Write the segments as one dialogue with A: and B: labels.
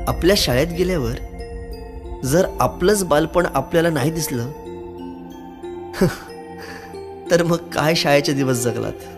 A: आपल्या शाळेत गेल्यावर जर आपलंच बालपण आपल्याला नाही दिसलं तर मग काय शाळेचे दिवस जगलात.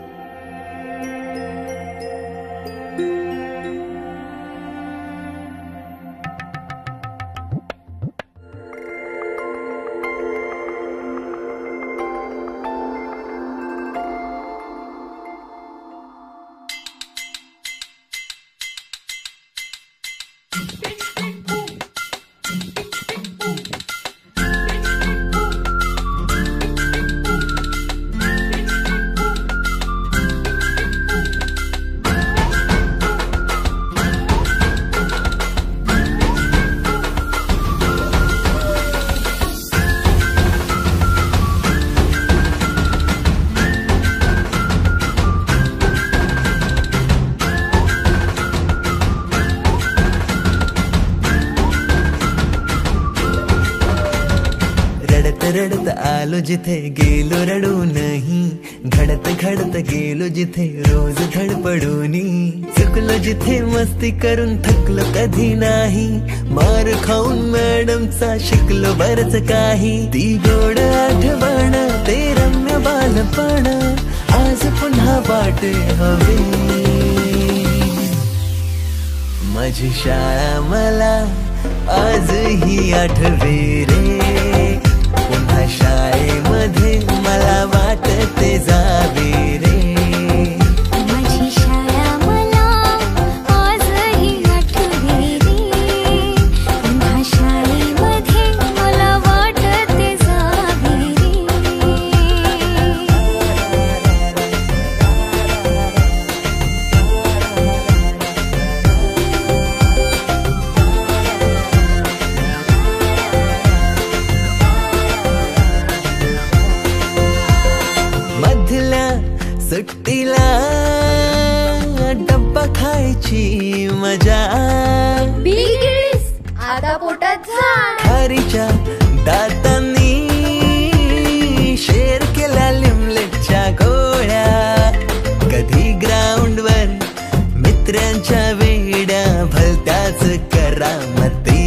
A: रडत आलो जिथे गेलो रडू नाही, घडत घडत गेलो जिथे रोज धडपडूनी, चुकलो जिथे मस्ती करून थकलो कधी नाही, मार खाऊन मॅडमचा शिकलो बरच काही. ती गोड आठवण ते रम्य बालपण आज पुन्हा वाटे हवे. माझी शाळा मला आजही आठवे रे, पुन्हा शाळेमध्ये मला वाटते जावे रे.
B: माझी शाळा मला आजही आठवे रे, पुन्हा शाळेमध्ये मला वाटते जावे रे.
A: सुट्टीला डब्बा खायची मजा,
B: बिगिस आता पोटात झाड,
A: खारीच्या दातांनी शेअर केल्या लिमलेटच्या गोळ्या, कधी ग्राउंडवर मित्रांच्या वेड्या भलत्याच करामती.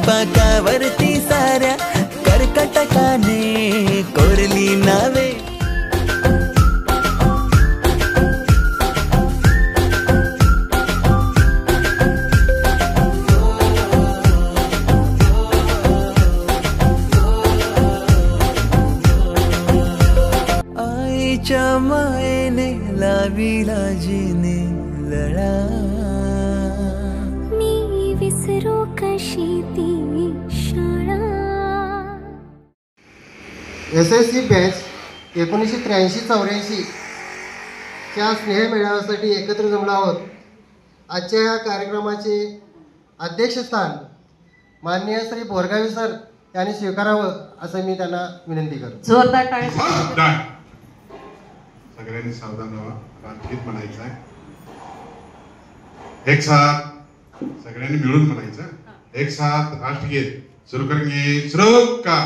A: बाकावरती साऱ्या कर्कटकाने कोरली नावे. आईच्या मायेने लाविला जिने लळा,
B: मी विसरू कशी ती शाळा.
C: SSC बॅच 1983-84 च्या स्नेह मेळाव्यासाठी एकत्र जमलो आहोत. आजच्या या कार्यक्रमाचे अध्यक्षस्थान माननीय श्री बोरगावी सर यांनी स्वीकारावं असं मी त्यांना विनंती करतो.
D: जोरदार टाळ्या.
E: सगळ्यांनी सावधान व्हा, राजगीत म्हणायचं आहे. एक साथ सगळ्यांनी मिळून म्हणायचं. एक साथ राष्ट्रगीत सुरू करेंगे. सुरू का.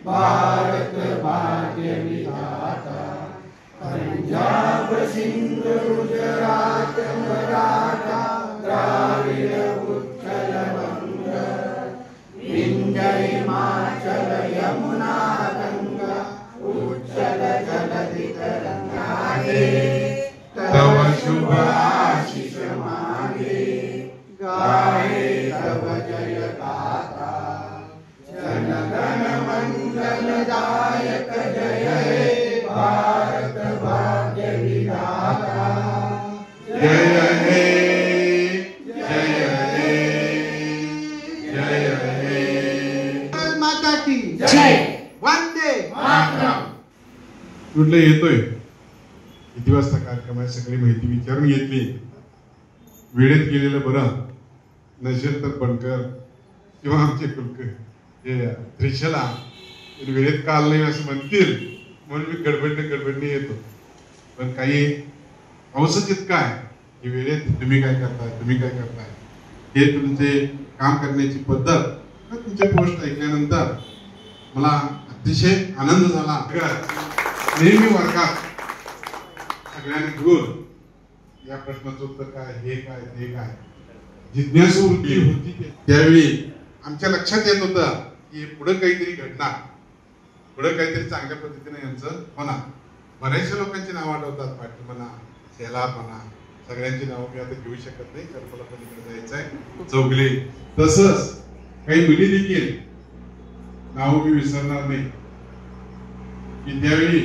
F: भारत भाग्य विधाता, पंजाब सिंध गुजरात मराठा द्राविड उत्कल बंग, विंध्य हिमाचल यमुना गंगा उच्चल जलधि तरंगा दे, तव शुभ आशीष मांगे, गाए तव जय गाथा. जन गण मंगल दायक जय हे भारत भाग्य विधाता.
E: जय हे जय हे जय हे.
F: माता की जय. वंदे मातरम.
E: कुठले येतोय, किती वाजता कार्यक्रम आहे सगळी माहिती विचारून घेतली. वेळेत गेलेलं बरं, नसेल तर बनकर किंवा आमचे कुलकर हे त्रिशला वेळेत का आलं नाही असं म्हणतील म्हणून मी गडबडने येतो. पण काही औषध काय की वेळेत तुम्ही काय करताय हे तुमचे काम करण्याची पद्धत, तुमचे पोस्ट ऐकल्यानंतर मला अतिशय आनंद झाला. नेहमी वर्गात सगळ्यांनी घेऊन या प्रश्नाचं उत्तर काय, हे काय, ते काय, जिज्ञासू वृत्ती होती. त्यावेळी आमच्या लक्षात येत होतं की पुढे काहीतरी घडणार, पुढे काहीतरी चांगल्या पद्धतीने यांचं होणार. बऱ्याचशा लोकांची नावं आठवतात, पाटील म्हणा, शेलार म्हणा, सगळ्यांची नावं मी आता घेऊ शकत नाही कारण मला पलीकडे जायचं आहे. चौगले, तसंच काही मुली देखील नावं मी विसरणार नाही की त्यावेळी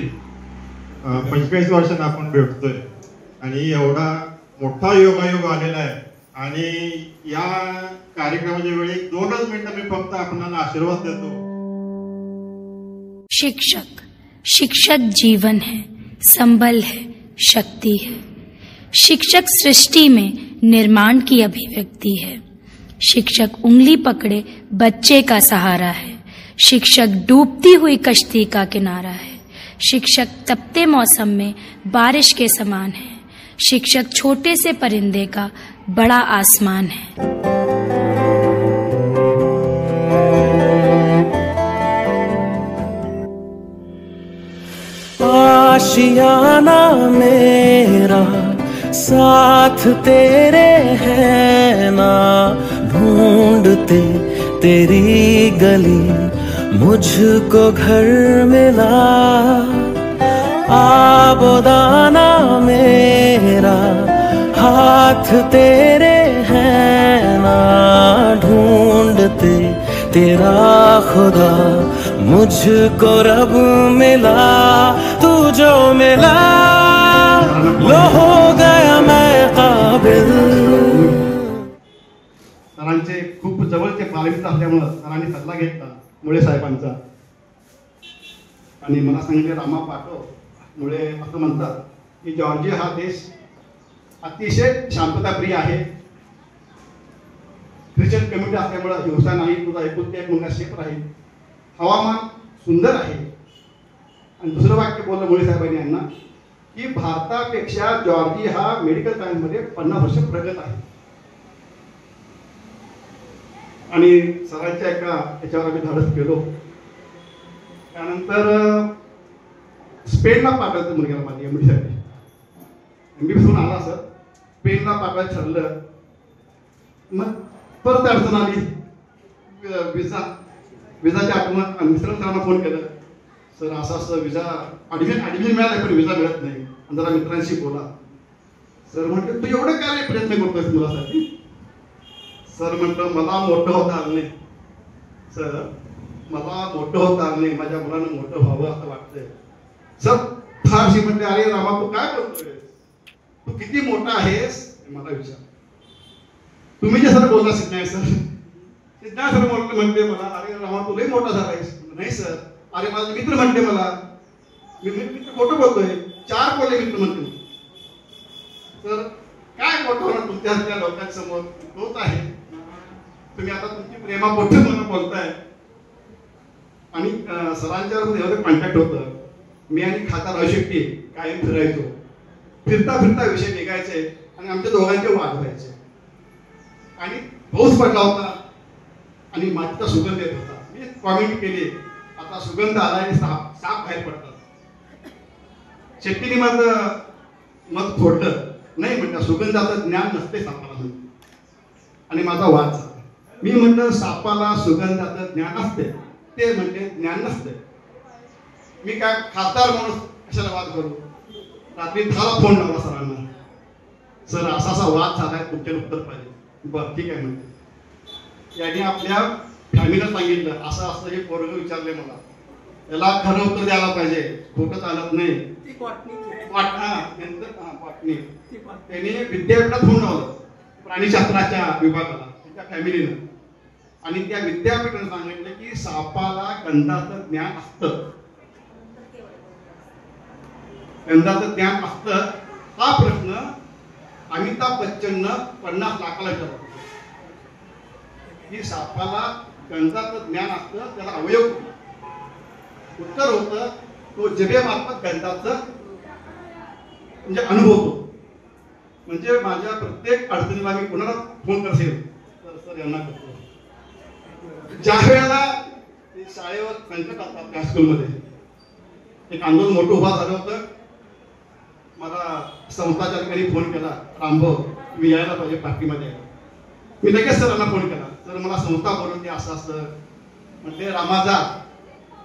D: 45 वर्षांना आपण भेटतोय आणि एवढा मोठा योगायोग आलेला आहे. आणि या कार्यक्रमाच्या वेळी 2च मिनिटं मी फक्त आपल्याला आशीर्वाद देतो.
G: शिक्षक जीवन है, संबल है, शक्ति है. शिक्षक सृष्टि में निर्माण की अभिव्यक्ति है. शिक्षक उंगली पकड़े बच्चे का सहारा है. शिक्षक डूबती हुई कश्ती का किनारा है. शिक्षक तपते मौसम में बारिश के समान है. शिक्षक छोटे से परिंदे का बड़ा आसमान है.
A: आशियाना मेरा साथ तेरे है ना, ढूंढते तेरी गली मुझको घर मिला. आबोदाना मेरा हाथ तेरे है ना, ढूंढते तेरा खुदा मुझको रब मिला. तू जो मिला लो हो गया मैं काबिल.
D: सरांचे खूप जवळचे पालवित असल्यामुळं सरांनी सल्ला घेतला मुळे साहेबांचा आणि मला सांगितले, रामा पाठव. मुळे असं म्हणतात की जॉर्जिया हा देश अतिशय शांतताप्रिय आहे. ख्रिश्चन कम्युनिटी असल्यामुळं हिंसा नाही. तुझा एकुलता एक मुलगा शेफ राहील. हवामान सुंदर आहे. आणि दुसरं वाक्य बोललं मुळे साहेबांनी यांना की भारतापेक्षा जॉर्जिया हा मेडिकल सायन्समध्ये 50 वर्ष प्रगत आहे. आणि सरांच्या एका याच्यावर आम्ही धाडस केलो. त्यानंतर स्पेनला पाठवायचं मुलग्याला माझ्या MD साठी. MD आला सर, स्पेनला पाठवायचं ठरलं. मग परत अडचण आली, विजाची आठवण. मिस्टर सरांना फोन केलं, सर असं विजा ॲडमिशन मिळालं पण विजा मिळत नाही, जरा मित्रांशी बोला. सर म्हटलं तू एवढं काय प्रयत्न करतोय मुलासाठी. सर म्हटलं मला मोठं होता आलं नाही. सर मला मोठं होता आलं नाही, माझ्या मुलानं मोठं व्हावं असं वाटतंय. सर फारशी म्हटले, अरे रामा तू काय बोलतोय, तू किती मोठा आहेस मला विचार. तुम्ही जे सर बोलला सिद्धार्थ सर म्हणते मला, अरे रामा तू लई मोठा झालायस. नाही सर, अरे माझे मित्र म्हणते मला, मी मित्र खोटं बोलतोय. 4 बोलले मित्र म्हणते. सर काय मोठं होणार तुमच्या लोकांसमोर, तोच आहे. तुम्ही आता तुमची प्रेमापोटी मला बोलताय. आणि सरांच्यावर कॉन्टॅक्ट होतं. मी आणि खासदार राहू शेट्टी कायम फिरायचो. फिरता विषय निघायचे आणि आमच्या दोघांचे वाद व्हायचे. आणि पाऊस पडला होता आणि मातीचा सुगंध येत होता. मी कॉमेंट केली, आता सुगंध आला आणि साप बाहेर पडतात. शेट्टीने माझं मत फोडलं. नाही म्हटलं सुगंधाचं ज्ञान नसते सापाला. आणि माझा वाद झाला. मी म्हटलं सापाला सुगंधाचं ज्ञान असते, ते म्हणजे ज्ञान नसते. मी काय खासदार म्हणून कशाला वाद करू. रात्री 10ला फोन लावला सरांना, सर असा वाद झालाय, तुमचे उत्तर पाहिजे. बरं ठीक आहे म्हणते. याने आपल्या फॅमिलीला सांगितलं असं हे पोरगं विचारले मला, याला खरं उत्तर द्यायला पाहिजे, खोटं चालत नाही. त्यांनी विद्यापीठात फोन लावलं प्राणीशास्त्राच्या विभागाला त्याच्या फॅमिलीनं. आणि त्या विद्यापीठाने सांगितलं की सापाला गंधाचं ज्ञान असतं. गंधाचं ज्ञान असतं हा प्रश्न अमिताभ बच्चननं 50 लाखाला विचारला की सापाला गंधाचं ज्ञान असतं, त्याला अवयव. उत्तर होतं तो जिभेमार्फत गंधाचं म्हणजे अनुभवतो. म्हणजे माझ्या प्रत्येक अडचणीला मी कोणाला फोन करसेल तर सर यांना करतो. ज्या वेळेला शाळेवर संकट असतात त्या स्कूलमध्ये एक आंदोलन मोठं उभा झालं होतं, मला संस्थाचालकांनी फोन केला, रामभाऊ मी यायला पाहिजे पार्टीमध्ये. मी लगेच सरांना फोन केला, सर मला संस्था बोलून द्या असं असं. म्हटले रामाजा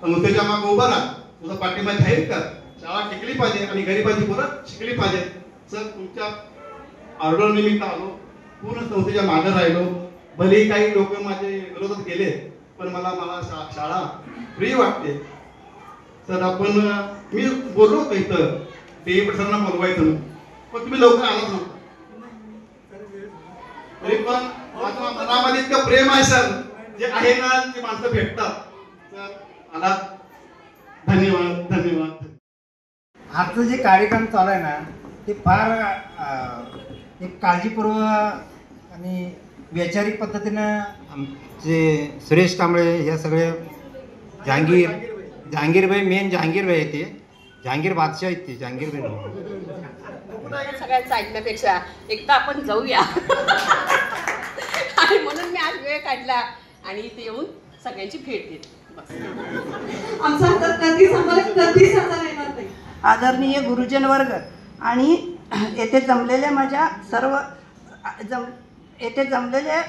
D: संस्थेच्या मागं उभा राहा, तुझा पार्टीमध्ये आहे का, शाळा टिकली पाहिजे आणि गरीबाची पोरं शिकली पाहिजे. सर तुमच्या ऑर्डर निमित्त आलो, पूर्ण संस्थेच्या मागे राहिलो. भलेही काही लोक माझे विरोधात गेले पण मला शाळा फ्री वाटते. सर आपण मी बोललो होतो इथं ते सरांना बोलवायचं पण तुम्ही लवकर आलाच नव्हता. तरी पण माझ्या मनामध्ये इतकं प्रेम आहे सर, जे आहे ना ते माणसं भेटतात. सर आला, धन्यवाद धन्यवाद.
H: आजचं जे कार्यक्रम चालू आहे ना ते फार एक काळजीपूर्वक आणि वैचारिक पद्धतीनं आमचे सुरेश कांबळे हे सगळे जहांगीरभाई मेन जहांगीरभाई आहे, ते जहांगीर बादशाह आहेत, ते जहांगीरभाई
I: सगळ्यांचं ऐकण्यापेक्षा एकदा आपण जाऊया आणि म्हणून मी आज वेळ काढला आणि इथे येऊन सगळ्यांची भेट घेतली.
J: आमचा हातात कधी सांभाळ येणार नाही.
K: आदरणीय गुरुजन वर्ग आणि येथे जमलेल्या माझ्या सर्व येथे जमलेले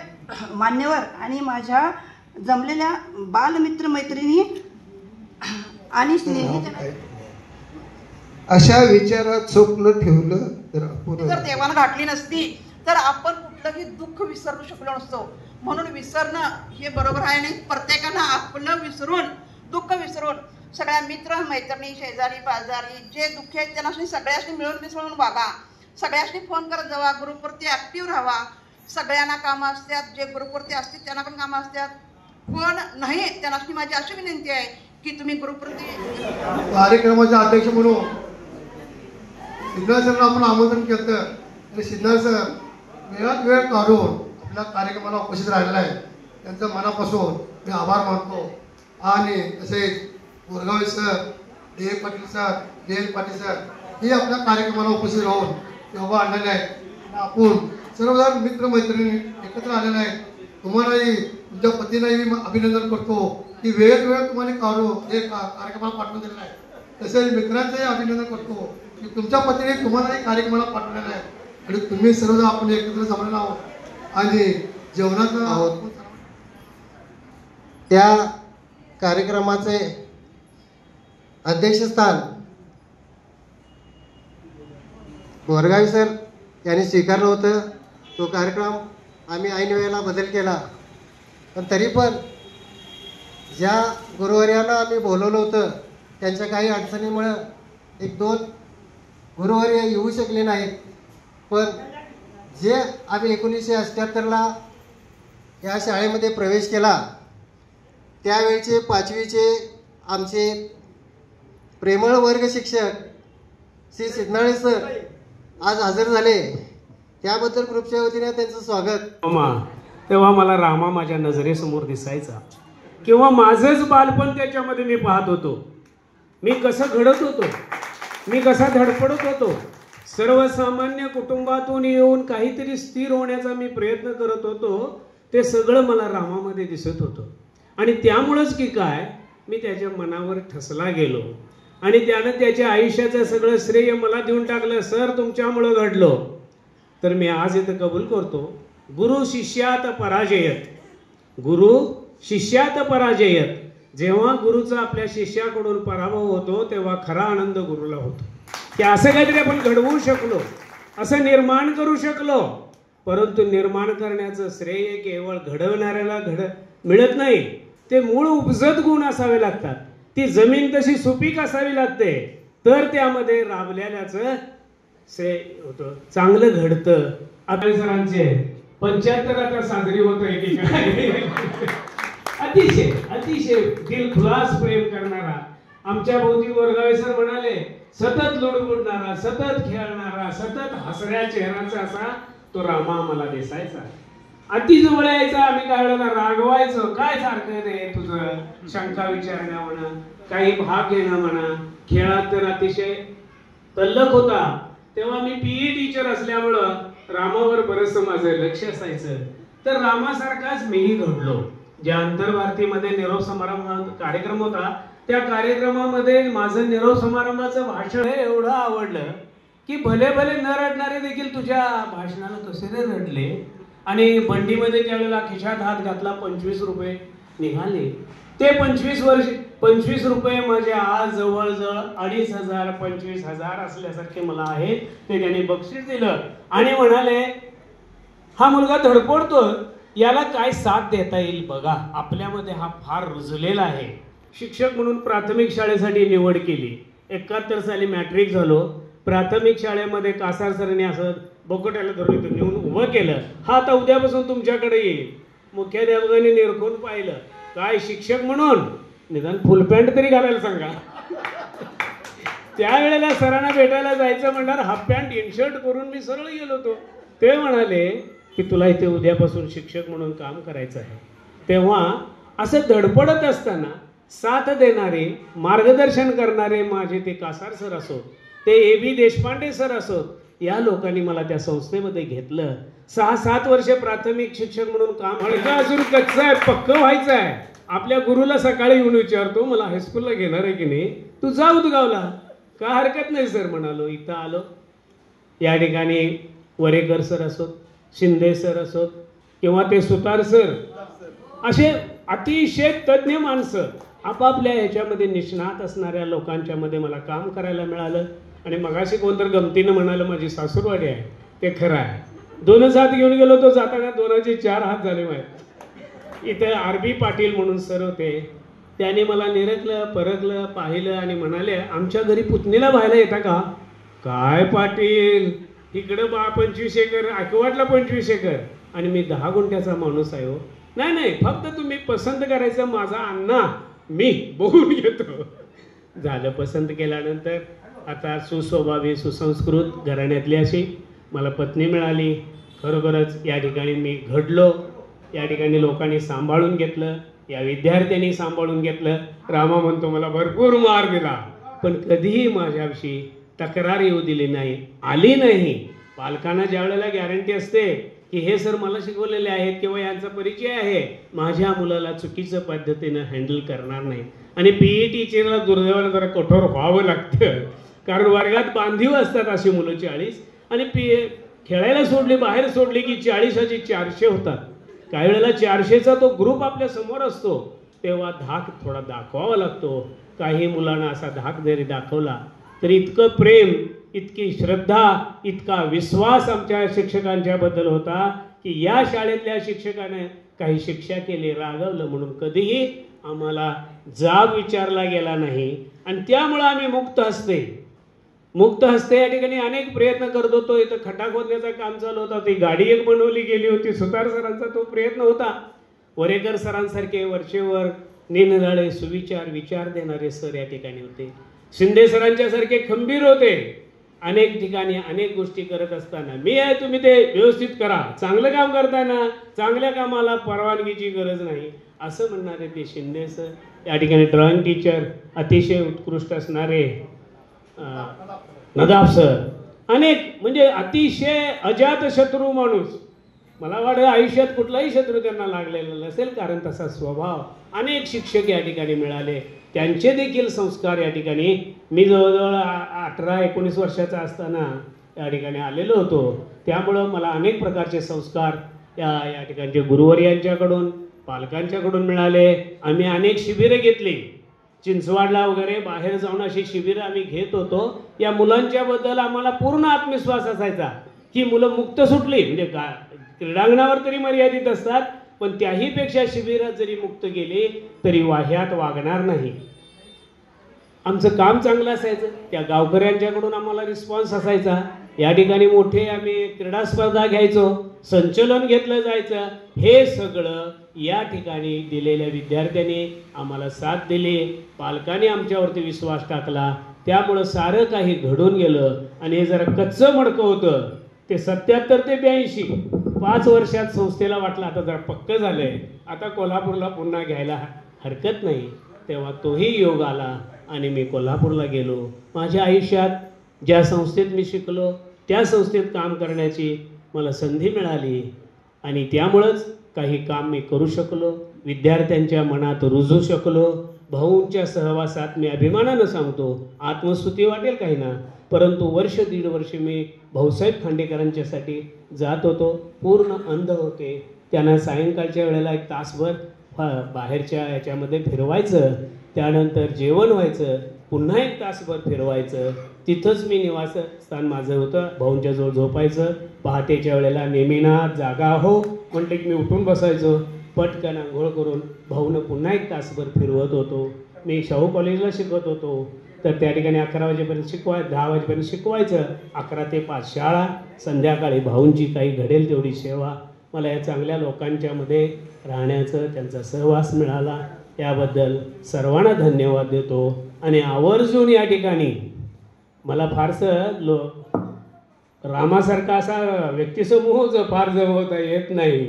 K: मान्यवर आणि माझ्या जमलेल्या बालमित्र मैत्रिणी आणि स्नेही,
C: अशा विचारात स्वप्न ठेवलं तर
L: जर देवानं घातली नसती तर आपण कुठलंही दुःख विसरू शकलो नसतो. म्हणून विसरणं हे बरोबर आहे नाही. प्रत्येकानं आपलं विसरून दुःख विसरून सगळ्या मित्र मैत्रिणी शेजारी पाजारी जे दुःख आहेत त्यांना सगळ्यांनी मिळून मिसळून वागा. सगळ्यांनी फोन करत जावा. ग्रुपवरती ॲक्टिव्ह राहावा. सगळ्यांना कामं असतात, जे ग्रुपवरती असतील त्यांना पण कामं असतात. कोण नाही त्यांना माझी अशी विनंती आहे की तुम्ही ग्रुपवरती.
C: कार्यक्रमाचे अध्यक्ष म्हणून सिद्धार्थ सरला आपण आमंत्रण केलं आणि सिद्धार्थ सर वेळात वेळ काढून आपल्या कार्यक्रमाला उपस्थित राहिलेला आहे. त्यांचं मनापासून मी आभार मानतो. आणि तसेच Borgave sir, D A Patil sir, D L Patil sir हे आपल्या कार्यक्रमाला उपस्थित राहून तेव्हा आणलेले आहेत. आपण सर्वजण मित्रमैत्रिणी एकत्र आलेले आहेत. तुम्हालाही तुमच्या पतीलाही मी अभिनंदन करतो की वेळ तुम्हाला काढून हे कार्यक्रमाला पाठवून दिलेला आहे. तसेच मित्रांचंही अभिनंदन करतो की तुमच्या पतीने तुम्हालाही कार्यक्रमाला पाठवलेला आहे आणि तुम्ही सर्वजण आपण एकत्र जमलेलो आहोत आणि जेवणाचं आहोत. त्या कार्यक्रमाचे अध्यक्षस्थान बोरगावी सर यांनी स्वीकारलं होतं. तो कार्यक्रम आम्ही ऐन वेळेला बदल केला पण तरी पण ज्या गुरुवर्यांना आम्ही बोलवलं होतं त्यांच्या काही अडचणीमुळं 1-2 गुरुवर्य येऊ शकले नाहीत. पण जे आम्ही 1978ला या शाळेमध्ये प्रवेश केला त्यावेळचे 5वीचे आमचे प्रेमळ वर्ग शिक्षक श्री सिद्धनाळे सर आज हजर झाले. त्याबद्दल ग्रुपच्या वतीने त्यांचं स्वागत.
M: तेव्हा मला रामा माझ्या नजरेसमोर दिसायचा किंवा माझंच बालपण त्याच्यामध्ये मी पाहत होतो. मी कसं घडत होतो, मी कसा धडपडत होतो. सर्वसामान्य कुटुंबातून येऊन काहीतरी स्थिर होण्याचा मी प्रयत्न करत होतो. ते सगळं मला रामामध्ये दिसत होतं आणि त्यामुळंच की काय मी त्याच्या मनावर ठसला गेलो आणि त्यानं त्याच्या आयुष्याचं सगळं श्रेय मला देऊन टाकलं. सर तुमच्यामुळं घडलो. तर मी आज इथं कबूल करतो, गुरु शिष्यात पराजयत, गुरु शिष्यात पराजयत. जेव्हा गुरुचा आपल्या शिष्याकडून पराभव होतो तेव्हा खरा आनंद गुरुला होतो की असं काहीतरी आपण घडवू शकलो, असं निर्माण करू शकलो. परंतु निर्माण करण्याचं श्रेय केवळ घडवणाऱ्याला मिळत नाही. ते मूळ उपजत गुण असावे लागतात. ती जमीन तशी सुपीक असावी लागते तर त्यामध्ये राबलेल्याचं श्रेय होतं, चांगलं घडतं. आपल्या सरांचे 75 आता साजरी होत आहे की काय. अतिशय अतिशय दिलखुलास प्रेम करणारा आमच्या भोवती बोरगावे सर म्हणाले सतत लुडबुडणारा, सतत खेळणारा, सतत हसऱ्या चेहऱ्याचा असा तो रामा मला दिसायचा. अति जवळ यायचा. आम्ही काय वेळेला रागवायचं, काय सारखं रे तुझं, शंका विचारणं म्हणा, काही भाग घेणं म्हणा. खेळात तर अतिशय तल्लख होता तेव्हा मी पीई टीचर असल्यामुळं रामावर बरंचसं माझं लक्ष असायचं. तर रामासारखाच मीही घडलो. ज्या आंतरभारतीमध्ये निरोप समारंभ कार्यक्रम होता त्या कार्यक्रमामध्ये माझं निरोप समारंभाचं भाषण एवढं आवडलं की भले भले न रडणारे देखील तुझ्या भाषणाला कसे रे रडले. आणि बंडीमध्ये त्यावेळेला खिशात हात घातला, 25 रुपये निघाले. ते 25 रुपये माझे आज जवळजवळ 2,500 25,000 असल्यासारखे मला आहेत. ते त्यांनी बक्षीस दिलं आणि म्हणाले हा मुलगा धडपडतो, याला काय साथ देता येईल बघा, आपल्यामध्ये हा फार रुजलेला आहे. शिक्षक म्हणून प्राथमिक शाळेसाठी निवड केली. 71 साली मॅट्रिक झालो. प्राथमिक शाळेमध्ये कासार सरांनी असं बोकट्याला धरून इथं नेऊन उभं केलं. हा आता उद्यापासून तुमच्याकडे येईल. मुख्याध्यापकाने निरखून पाहिलं, काय शिक्षक म्हणून निदान फुल पॅन्ट तरी घालायला सांगा. त्यावेळेला सरांना भेटायला जायचं म्हणणार हाफ पॅन्ट इनशर्ट करून मी सरळ गेलो होतो. ते म्हणाले की तुला इथे उद्यापासून शिक्षक म्हणून काम करायचं आहे. तेव्हा असं धडपडत असताना साथ देणारे मार्गदर्शन करणारे माझे ते कासार सर असो, ते AB देशपांडे सर असोत, या लोकांनी मला त्या संस्थेमध्ये घेतलं. 6-7 वर्ष प्राथमिक शिक्षक म्हणून काम. हलका असून कच्चा आहे, पक्क व्हायचं आहे. आपल्या गुरुला सकाळी येऊन विचारतो मला हायस्कूलला घेणार आहे की नाही, तू जा उदगावला. का हरकत नाही सर म्हणालो. इथं आलो. या ठिकाणी वरेकर सर असोत, शिंदे सर असोत किंवा ते सुतार सर, असे अतिशय तज्ज्ञ माणसं आपापल्या ह्याच्यामध्ये निष्णात असणाऱ्या लोकांच्या मध्ये मला काम करायला मिळालं. आणि मगाशी कोणतर गमतीनं म्हणालं माझी सासूरवाडी आहे, ते खरं आहे. 2च हात घेऊन गेलो तो जाताना 2चे 4 हात झाले माहीत. इथं RB पाटील म्हणून सर होते. त्याने मला निरखलं, परखलं, पाहिलं आणि म्हणाले आमच्या घरी पुतणीला व्हायला येता का. काय पाटील, इकडं 25 एकर, आकवाडला 25 एकर आणि मी 10 गुंठ्याचा माणूस आहे हो. नाही नाही, फक्त तुम्ही पसंत करायचं, माझा अण्णा मी बघून घेतो. झालं. पसंत केल्यानंतर आता सुस्वभावी सुसंस्कृत घराण्यातली अशी मला पत्नी मिळाली. खरोखरच या ठिकाणी मी घडलो. या ठिकाणी लोकांनी सांभाळून घेतलं, या विद्यार्थ्यांनी सांभाळून घेतलं. रामा म्हणतो मला भरपूर मार दिला पण कधीही माझ्याविषयी तक्रार येऊ दिली नाही, आली नाही. पालकांना ज्या वेळेला गॅरंटी असते की हे सर मला शिकवलेले आहेत किंवा यांचा परिचय आहे, माझ्या मुलाला चुकीचं पद्धतीनं हँडल करणार नाही. आणि PE टीचरला दुर्दैवाला जरा कठोर व्हावं लागतं, कारण वर्गात बांधीव असतात अशी मुलं 40. आणि खेळायला सोडली, बाहेर सोडली की 40चे 400 होतात. काही वेळेला 400चा तो ग्रुप आपल्या समोर असतो, तेव्हा धाक थोडा दाखवावा लागतो. काही मुलांना असा धाक जरी दाखवला तरी इतकं प्रेम, इतकी श्रद्धा, इतका विश्वास आमच्या शिक्षकांच्याबद्दल होता की या शाळेतल्या शिक्षकाने काही शिक्षा केली, रागवलं म्हणून कधीही आम्हाला जाब विचारला गेला नाही. आणि त्यामुळं आम्ही मुक्त हस्ते या ठिकाणी अनेक प्रयत्न करत होतो. इथं खड्डा खोदण्याचं काम चालू होता, ती गाडी एक बनवली गेली होती. सुतार सरांचा तो प्रयत्न होता. वरेकर सरांसारखे वरचेवर निरनिराळे सुविचार विचार देणारे सर या ठिकाणी होते. शिंदे सरांच्या सारखे खंबीर होते. अनेक ठिकाणी अनेक गोष्टी करत असताना मी आहे, तुम्ही ते व्यवस्थित करा, चांगलं काम करताना चांगल्या कामाला परवानगीची गरज नाही असं म्हणणारे ते शिंदे सर. या ठिकाणी ड्रॉइंग टीचर अतिशय उत्कृष्ट असणारे नदाफ सर, अनेक म्हणजे अतिशय अजात शत्रू माणूस. मला वाटतं आयुष्यात कुठलाही शत्रू त्यांना लागलेला नसेल, कारण तसा स्वभाव. अनेक शिक्षक या ठिकाणी मिळाले, त्यांचे देखील संस्कार या ठिकाणी. मी जवळजवळ 18-19 वर्षाचा असताना या ठिकाणी आलेलो होतो, त्यामुळं मला अनेक प्रकारचे संस्कार या ठिकाणचे गुरुवर्यांच्याकडून पालकांच्याकडून मिळाले. आम्ही अनेक शिबिरं घेतली, चिंचवाडला वगैरे बाहेर जाऊन अशी शिबिरं आम्ही घेत होतो. या मुलांच्याबद्दल आम्हाला पूर्ण आत्मविश्वास असायचा की मुलं मुक्त सुटली, म्हणजे क्रीडांगणावर तरी मर्यादित असतात, पण त्याहीपेक्षा शिबिरात जरी मुक्त गेली तरी वाह्यात वागणार नाही. आमचं काम चांगलं असायचं, त्या गावकऱ्यांच्याकडून आम्हाला रिस्पॉन्स असायचा. या ठिकाणी मोठे आम्ही क्रीडा स्पर्धा घ्यायचो, संचलन घेतलं जायचं. हे सगळं या ठिकाणी दिलेल्या विद्यार्थ्यांनी आम्हाला साथ दिली, पालकांनी आमच्यावरती विश्वास टाकला, त्यामुळं सारं काही घडून गेलं. आणि हे जरा कच्चं मडकं होतं ते 77 ते 82, 5 वर्षात संस्थेला वाटलं आता जरा पक्क झालंय, आता कोल्हापूरला पुन्हा घ्यायला हरकत नाही. तेव्हा तोही योग आला आणि मी कोल्हापूरला गेलो. माझ्या आयुष्यात ज्या संस्थेत मी शिकलो त्या संस्थेत काम करण्याची मला संधी मिळाली आणि त्यामुळंच काही काम मी करू शकलो, विद्यार्थ्यांच्या मनात रुजू शकलो. भाऊंच्या सहवासात मी अभिमानानं सांगतो, आत्मस्तुती वाटेल काही ना, परंतु वर्ष दीड वर्ष मी भाऊसाहेब खांडेकरांच्यासाठी जात होतो. पूर्ण अंध होते. त्यांना सायंकाळच्या वेळेला एक तासभर बाहेरच्या याच्यामध्ये फिरवायचं, त्यानंतर जेवण व्हायचं, पुन्हा एक तासभर फिरवायचं. तिथंच मी निवासस्थान माझं होतं. भाऊंच्या जवळ झोपायचं. पहाटेच्या वेळेला नेमिनाथ जागा हो म्हटलं की मी उठून बसायचो. पटकन आंघोळ करून भाऊनं पुन्हा एक तासभर फिरवत होतो. मी शाहू कॉलेजला शिकवत होतो, तर त्या ठिकाणी 11 वाजेपर्यंत 10 वाजेपर्यंत शिकवायचं. 11 ते 5 शाळा, संध्याकाळी भाऊंची काही घडेल तेवढी सेवा. मला या चांगल्या लोकांच्यामध्ये राहण्याचं, त्यांचा सहवास मिळाला, याबद्दल सर्वांना धन्यवाद देतो. आणि आवर्जून या ठिकाणी मला फारसं रामासारखा असा व्यक्तिसमूह फार जमवता येत नाही,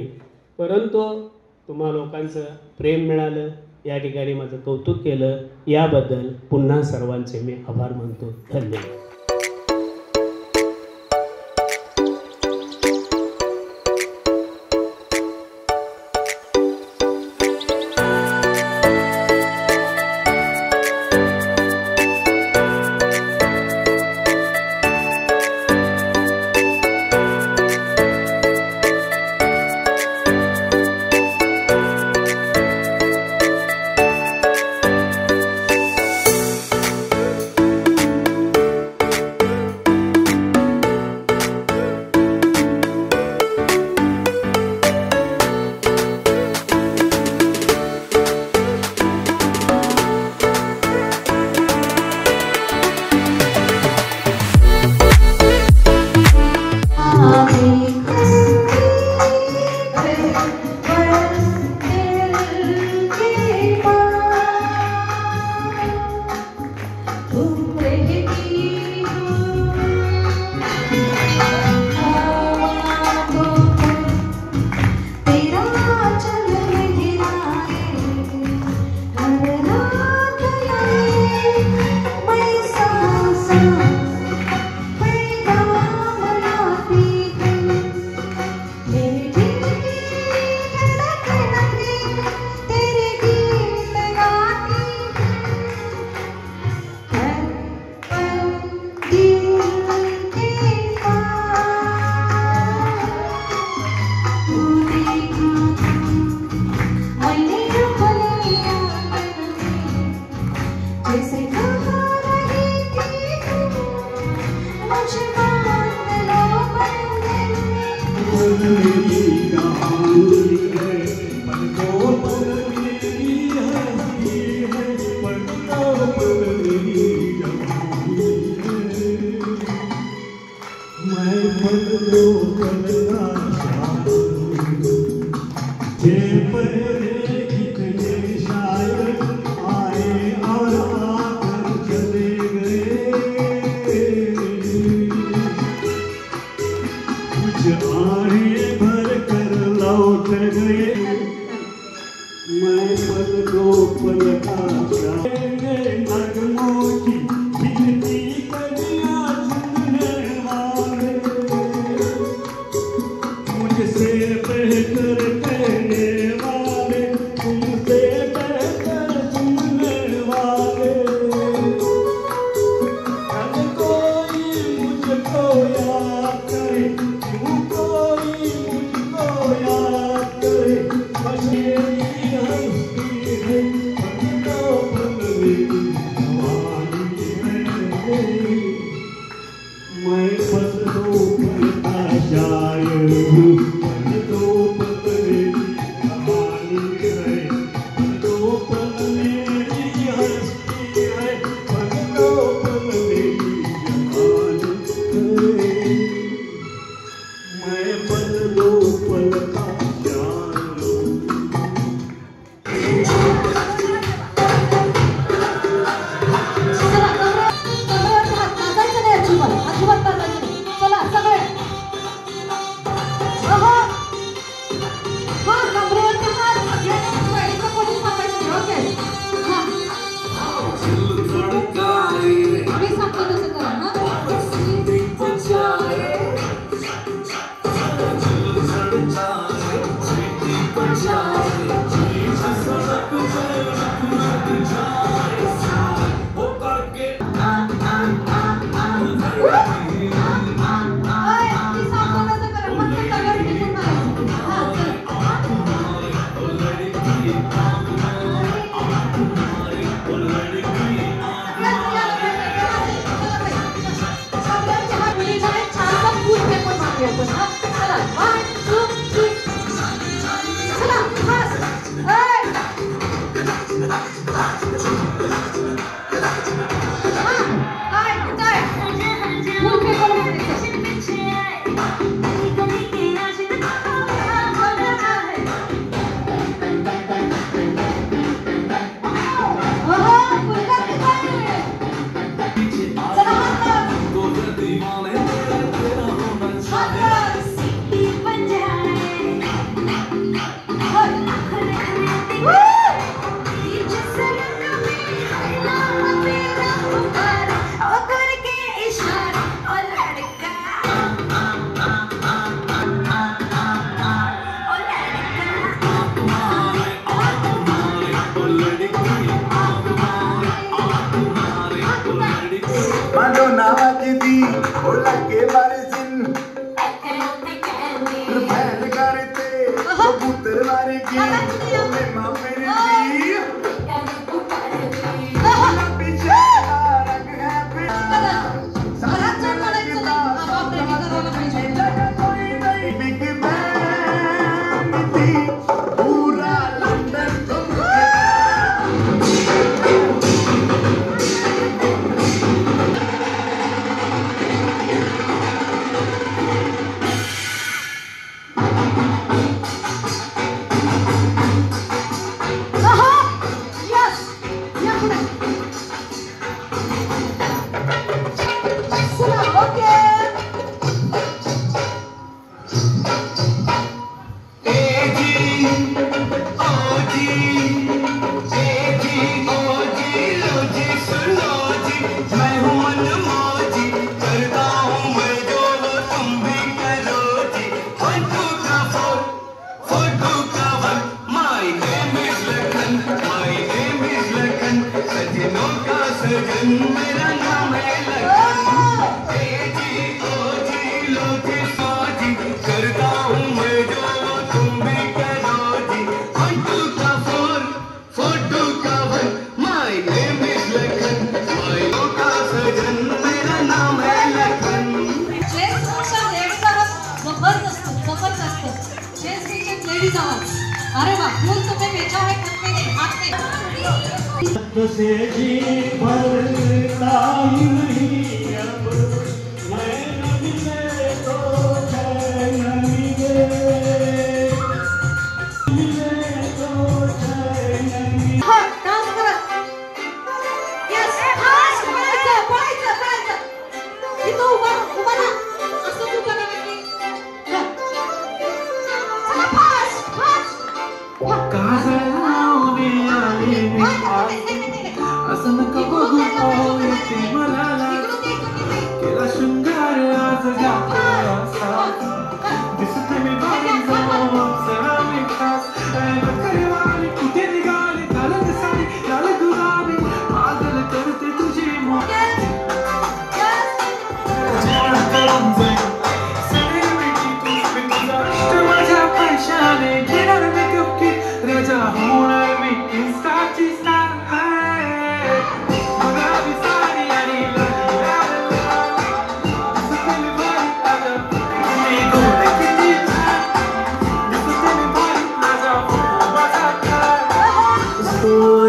M: परंतु तुम्हा लोकांचं प्रेम मिळालं, या ठिकाणी माझं कौतुक केलं, याबद्दल पुन्हा सर्वांचे मी आभार मानतो. धन्यवाद.
J: अरे वाह, फूल तुम्हें बेचा है खुद में नहीं, हाथ में।
N: से जी भरता ही नहीं अब, मैं न मिले तो चैन मिले, मिले तो चैन मिले।
J: हाँ, डांस करा। यस, फास्ट पळायचं. इथं उभा राहा. असं उभा राहा. चला फास्ट.
N: काजळावली आली असं नको बघू येते मला केला शृंगार आज जाता दिसते मी बाहेर जाऊन सरा मी खास करेवाली कुठे निघाली घालत साडी लाल गुलाबी पागल करते तुझी माझ्या पैशाने घेणार मी गप्पी राजा होणार मी इंस्टाची स्टार आहे गुलाबी साडी आणि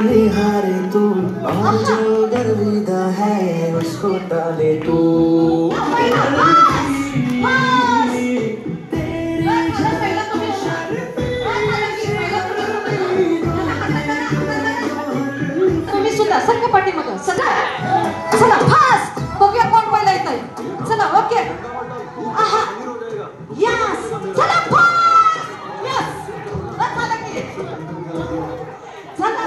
N: निहारे तू और जो गर्विदा है उसको टाले तू
J: तुम्ही सुद्धा सरका पाठीमागं चला फास्ट बघूया कोण पहिला येतंय. चला ओके. आहा यस चला फास्ट यस चला की चला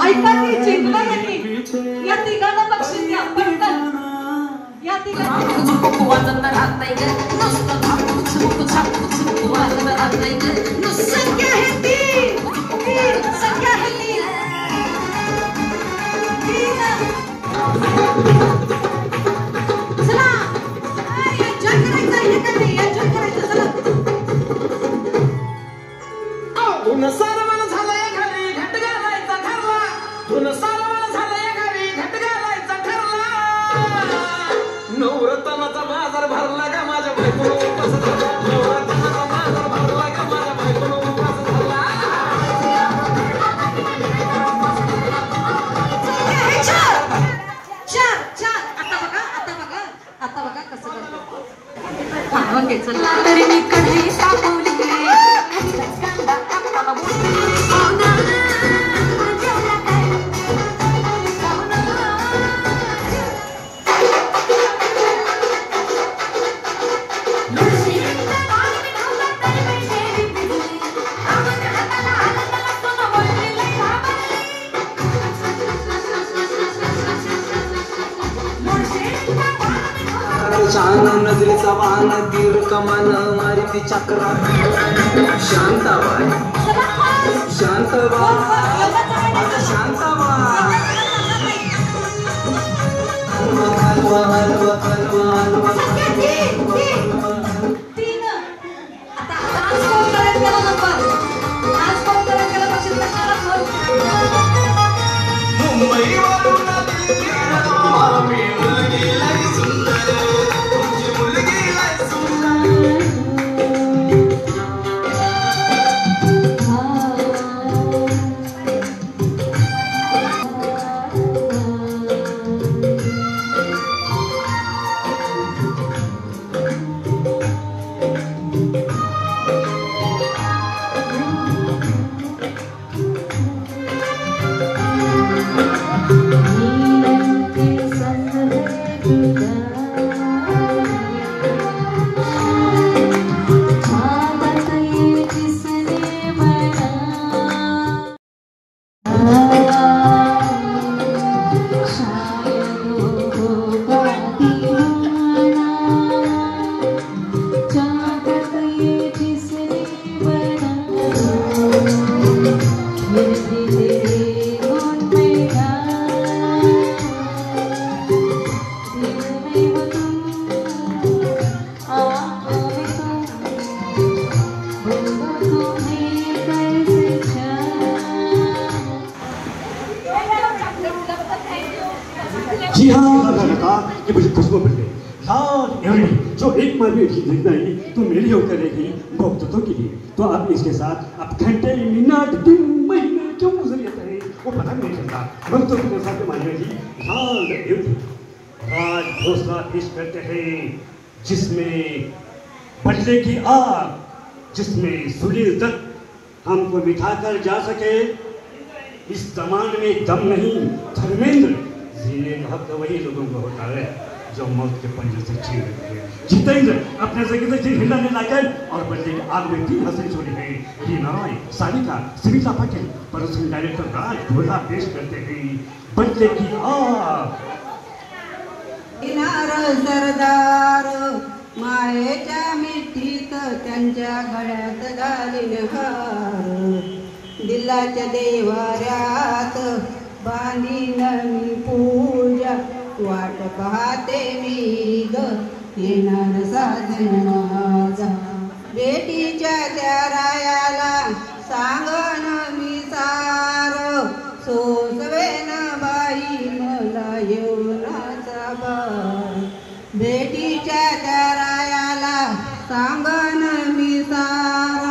J: ऐका की जिंकला यांनी या तिघांना बक्षीस द्या पटकन या तिघांना वाजत राहतंय ग नुसतं छापू वाजत राहतंय ग नुसतं संख्या आहे ती संख्या आहे ती
N: नवरत्नाचा बाजार भरला का माझ्या बायकोला उपास धरला. नवरत्नाचा बाजार भरला का माझ्या बायकोला उपास धरला.
J: आता बघा कसं करतो. हा घे चल. तरी मी कढई तापवली
N: शान नजरेचा वाहन तीर कमान मारी ती चक्रा. शांताबाई शांताबाई आता शांताबाई. हलवा हलवा हलवा हलवा. मुंबई वारून
O: जी हाँ लगा कि मुझे खुशबू मिल गई. लाल एवरी जो एक माह भी जिंदा नहीं तो मेरी हो करेगी भक्तों के लिए. तो आप इसके साथ आप घंटे मिनट दिन महीने क्यों गुजर जाते हैं वो पता नहीं चलता. भक्तों के साथ मानिए जी लाल एवरी आज घोषणा पेश करते हैं जिसमें बदले की आग, जिसमें सुनील दत्त हमको बिठाकर जा सके. इस जमाने में दम नहीं धर्मेंद्र. जीने का हक वही लोगों को होता है जो मौत के पंजे से छीन लेते हैं. जितेंद्र अपने जगह से जिन हिलाने लगे और बदले की आग में 3 हंसी छोड़ी गई. रीना रॉय, सारिका, सविता पाटिल, प्रोडक्शन डायरेक्टर राज घोला पेश करते हैं बदले की आग.
K: सरदार मायेच्या मिठीत त्यांच्या गळ्यात घालीन हार. दिलाच्या देवाऱ्यात बांधीन मी पूजा. वाट पाहते मी ग येणार साधन माझा. बेटीच्या त्या रायाला सांगन मी सार. सोसवेन बाई मला येऊनाचा बार. बेटीच्या त्या रायाला सांगन मी सार.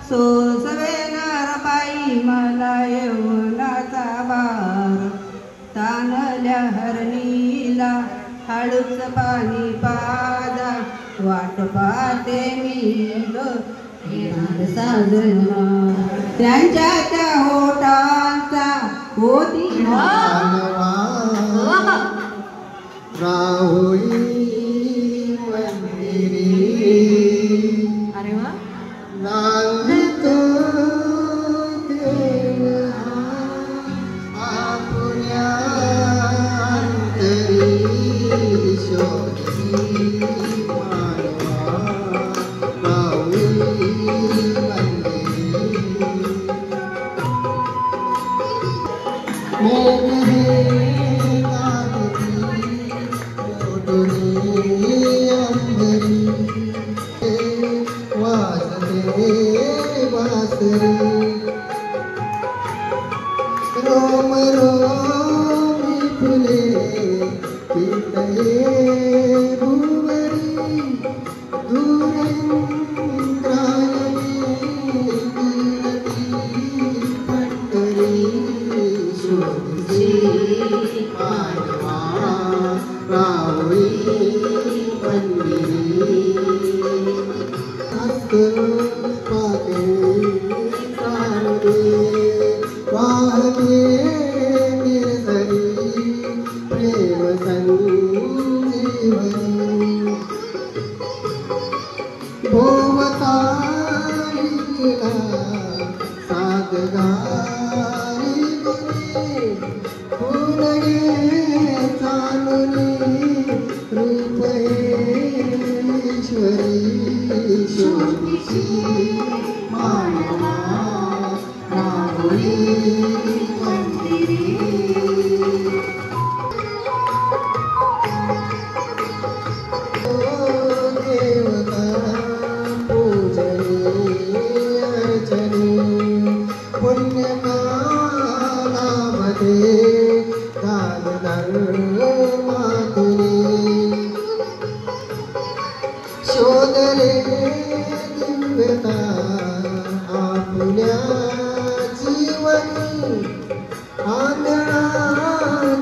K: सोसवेन बाई मला येऊनाचा बार. तानल्या हरणीला हळूच पाणी पादा. वाट पाहते मी ग येणार साजना. त्यांच्या त्या होटांचा होती
C: राहुई मंदिरी.
J: अरे वा
C: नांदतो देवा आपुल्या अंतरी. शोधी मानवा राहुई मंदिरी. मेघ
K: शोधीसी मानवा रावळी मंदिरी पाके प्राणदे वाहते निर्झरी प्रेम संजीवनी भोवतालिका सागगारी फुलगे चालुनी रूपेश्वरी शोधीसी मानवा रावळी मंदिरी शोधले दिव्यता आपल्या जीवनी आंधळा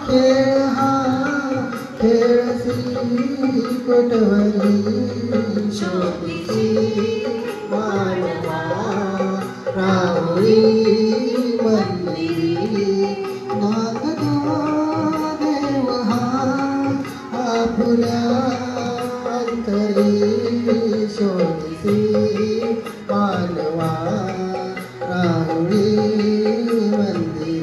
K: खेळ हा खेळ श्री कोटवरी शोधीसी मानवा रावळी मंदिरी नाथ तो देव हा आपुल्या अंतरी शोधीसी मानवा रावळी मंदिरी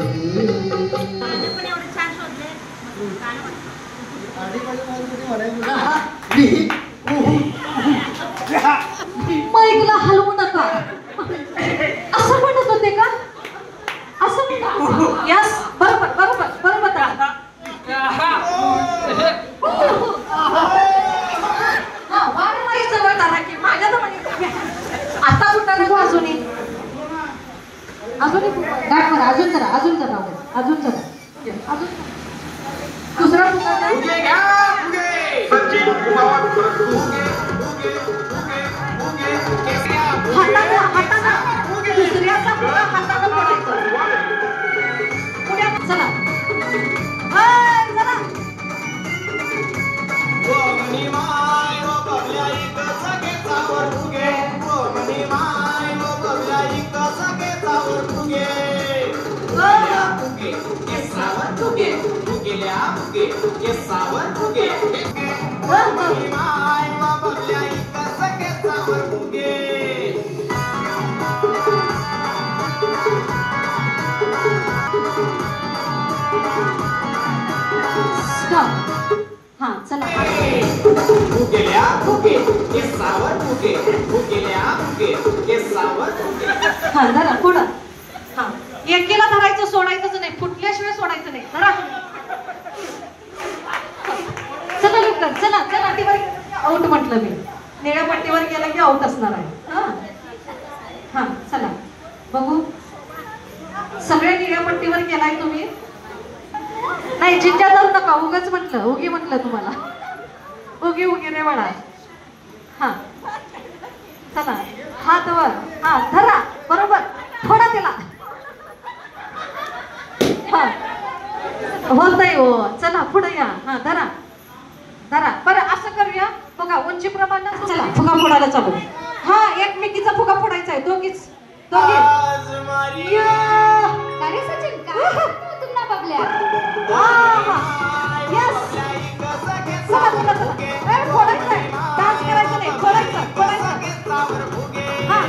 J: माईकला हलवू नका असं म्हणत होते का? असं यस बरोबर बरोबर बरोबर वारंवारी जवळ आला की माझ्या आता कुठं नको अजूनही गाठ मारा अजून जरा अजून जरा अजून जरा अजून दुसरा हाताला हाताला दुसऱ्याचा पुढा हाताला पडायचं पुढे चला चला हाँ चला हाँ धरा पुढं हाँ एकेला धरायचं सोडायचंच नाही फुटल्याशिवाय सोडायचं नाही धरा चला लवकर चला चला टीवर आउट म्हटलं मी निळ्या पट्टीवर गेला की आउट असणार आहे हा हा चला बघू सगळ्या निळ्या पट्टीवर गेलाय तुम्ही नाही चिंता जाऊ नका उगाच म्हटलं उगी म्हटलं तुम्हाला उगी उगी रे म्हणा हा चला हात वर हा धरा बरोबर थोडा तिला हा होत नाही हो चला पुढे या हा धरा धरा बरं असं करूया बघा उंचीप्रमाणे चला फुगा फोडायला चालू हा एकमेकीचा फुगा फोडायचा आहे दोघीच दोघी
B: अरे सचिन काय तुला बघल्या
J: यस चला चला चला फोडायचं आहे डान्स करायचं नाही फोडायचं फोडायचं हा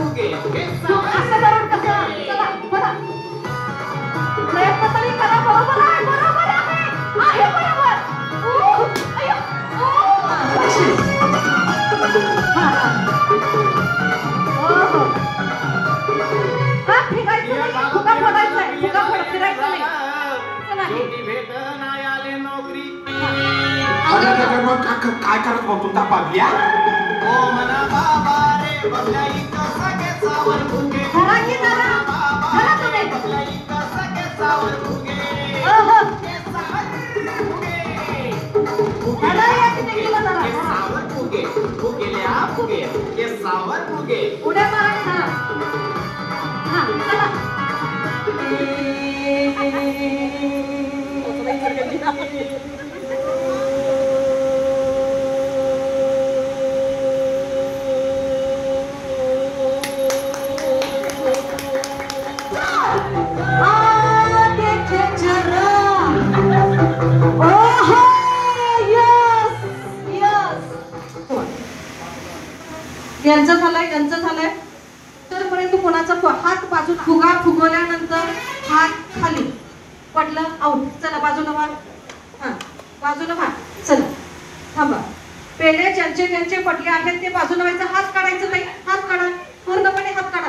J: असं करून कसं चला बघा प्रयत्न तरी करा बरोबर आहे बरोबर आहे बरोबर हा फिरायचं नाही फुगा फोडायचं आहे फुगा फोड फिरायचं नाही
F: काय करत बघ तुमचा पागल्या
J: धरा की धरा धरा तुम्ही उड्या मारा यांचं झालंय तर पर्यंत कोणाचा हात बाजून फुगा फुगवल्यानंतर हात खाली पडलं आउट. चला बाजूला व्हा. हा बाजूला व्हा. चला थांबा. पेढे ज्यांचे ज्यांचे पडले आहेत ते बाजूला व्हायचं. हात काढायचं नाही. हात काढा पूर्णपणे हात काढा.